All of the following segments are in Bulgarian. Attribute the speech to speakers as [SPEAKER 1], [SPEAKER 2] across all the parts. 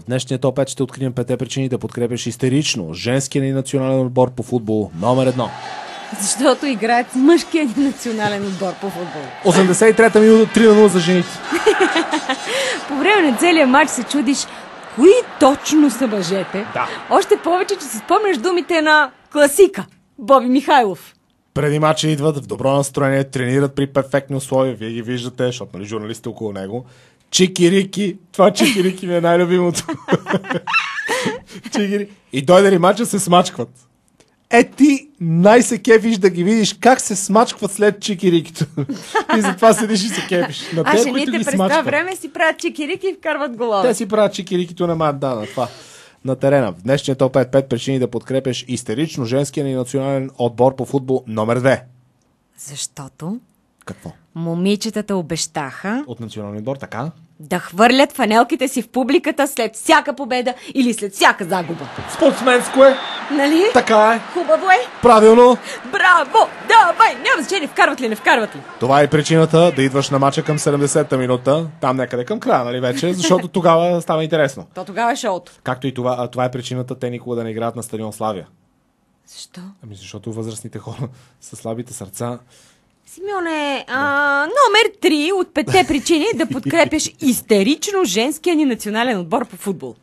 [SPEAKER 1] В днешния топ 5 ще открием 5 причини да подкрепяш истерично женския ни национален отбор по футбол номер 1.
[SPEAKER 2] Защото играят с мъжкия ни национален отбор по футбол.
[SPEAKER 1] 83-та минута 3-0 за жените.
[SPEAKER 2] По време на целия матч се чудиш кои точно са мъжете.
[SPEAKER 1] Да.
[SPEAKER 2] Още повече, че си спомняш думите на класика Боби Михайлов.
[SPEAKER 1] Преди матча идват в добро настроение, тренират при перфектни условия. Вие ги виждате, защото нали журналистите около него. Чикирики. Това чикирики ми е най-любимото. Чикирики. И дойде ли матча се смачкват. Ти най-се кефиш да ги видиш как се смачкват след чикирикито. И затова седиш и се кефиш. На те,
[SPEAKER 2] жените през това време си правят чикирики и вкарват голове.
[SPEAKER 1] Те си правят чикирикито на на това. На терена. В днешния топ 5 причини да подкрепяш истерично женския ни национален отбор по футбол номер 2.
[SPEAKER 2] Защото
[SPEAKER 1] Какво?
[SPEAKER 2] момичетата обещаха
[SPEAKER 1] От националния отбор, така?
[SPEAKER 2] да хвърлят фанелките си в публиката след всяка победа или след всяка загуба.
[SPEAKER 1] Спортсменско е!
[SPEAKER 2] Нали?
[SPEAKER 1] Така е!
[SPEAKER 2] Хубаво е!
[SPEAKER 1] Правилно!
[SPEAKER 2] Браво! Давай! Няма значение, вкарват ли, не вкарват ли.
[SPEAKER 1] Това е причината да идваш на мача към 70-та минута, там някъде към края, нали вече, защото тогава става интересно.
[SPEAKER 2] То тогава е шоуто.
[SPEAKER 1] Както и това е причината те никога да не играят на стадион Славия.
[SPEAKER 2] Защо?
[SPEAKER 1] Защото възрастните хора с слабите сърца...
[SPEAKER 2] Симеоне, номер 3 от 5 причини да подкрепяш истерично женския ни национален отбор по футбол.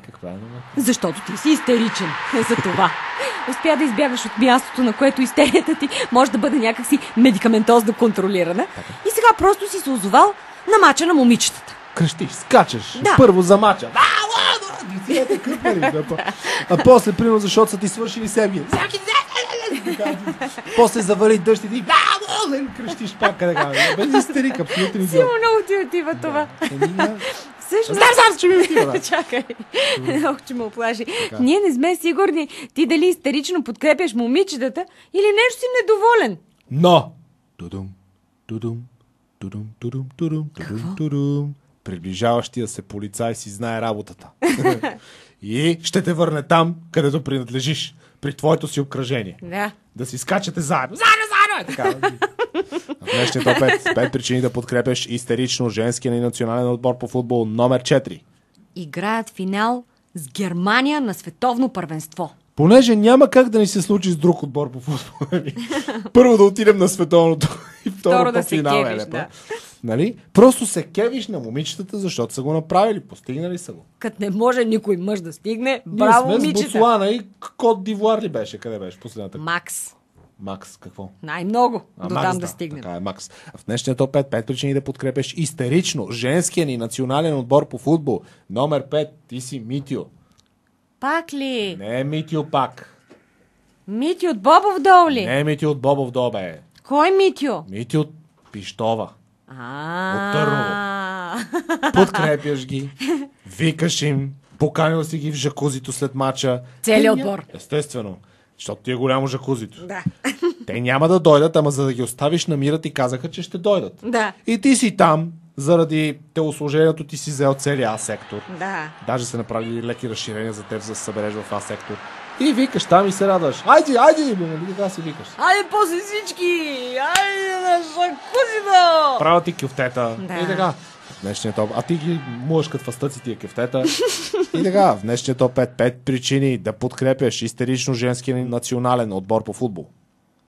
[SPEAKER 1] Каква е номер?
[SPEAKER 2] Защото ти си истеричен. За това. Успя да избягаш от мястото, на което истерията ти може да бъде някакси медикаментозно контролирана. И сега просто си се озовал на мача на момичетата.
[SPEAKER 1] Крещиш, скачаш.
[SPEAKER 2] Да.
[SPEAKER 1] Първо за мача. А после, примерно, защото са ти свършили Сергия. После завали дъжд и ти крещиш пак къде. Без истерика, абсолютно
[SPEAKER 2] Силно много ти отива това. Всъщност...
[SPEAKER 1] Знам, че ми отива.
[SPEAKER 2] Чакай. Ох, че ме оплаши. Ние не сме сигурни ти дали истерично подкрепяш момичетата или нещо си недоволен.
[SPEAKER 1] Но! Приближаващия се полицай си знае работата. И ще те върне там, където принадлежиш. При твоето си обкръжение.
[SPEAKER 2] Да.
[SPEAKER 1] Да си скачате заедно. Заедно! Така. В днешния топ 5 причини да подкрепяш истерично женския ни национален отбор по футбол номер 4.
[SPEAKER 2] Играят финал с Германия на световно първенство.
[SPEAKER 1] Понеже няма как да ни се случи с друг отбор по футбол. Първо да отидем на световното и второ
[SPEAKER 2] да
[SPEAKER 1] по
[SPEAKER 2] се
[SPEAKER 1] финал.
[SPEAKER 2] кевиш, да.
[SPEAKER 1] Нали? Просто се кевиш на момичетата, защото са го направили. Постигнали са го.
[SPEAKER 2] Като не може никой мъж да стигне,
[SPEAKER 1] Ние
[SPEAKER 2] браво,
[SPEAKER 1] сме с
[SPEAKER 2] момичета.
[SPEAKER 1] Ботсуана и Кот Дивуар ли беше? Къде беше последната?
[SPEAKER 2] Макс.
[SPEAKER 1] Макс, какво?
[SPEAKER 2] Най-много. До
[SPEAKER 1] Макс,
[SPEAKER 2] там да стигнем.
[SPEAKER 1] Така е, Макс. В днешния топ 5 причини да подкрепяш истерично женския ни национален отбор по футбол. Номер 5. Ти си Митио.
[SPEAKER 2] Пак ли?
[SPEAKER 1] Не е Митио пак.
[SPEAKER 2] Митю от Бобов дол ли?
[SPEAKER 1] Не е Митио от Бобов дол, бе.
[SPEAKER 2] Кой Митю?
[SPEAKER 1] Митио от Пищова.
[SPEAKER 2] От
[SPEAKER 1] Търново. Подкрепяш ги, викаш им, поканил си ги в жакузито след мача.
[SPEAKER 2] Целият отбор.
[SPEAKER 1] Естествено, защото ти е голямо жакузито.
[SPEAKER 2] Да.
[SPEAKER 1] Те няма да дойдат, ама за да ги оставиш на мира ти казаха, че ще дойдат.
[SPEAKER 2] Да.
[SPEAKER 1] И ти си там, заради телосложението ти си взел целия А-сектор.
[SPEAKER 2] Да.
[SPEAKER 1] Даже се направили леки разширения за теб, за да се събереш в А-сектор. И викаш там и се радваш. Айде, нали така си викаш.
[SPEAKER 2] Айде после всички! Айде на жакузито!
[SPEAKER 1] Правя ти кюфтета.
[SPEAKER 2] Да.
[SPEAKER 1] И така. В днешния топ. А ти ги муваш като фастъци тия кюфтета. И така. В днешния топ 5 причини да подкрепяш истерично женския национален отбор по футбол.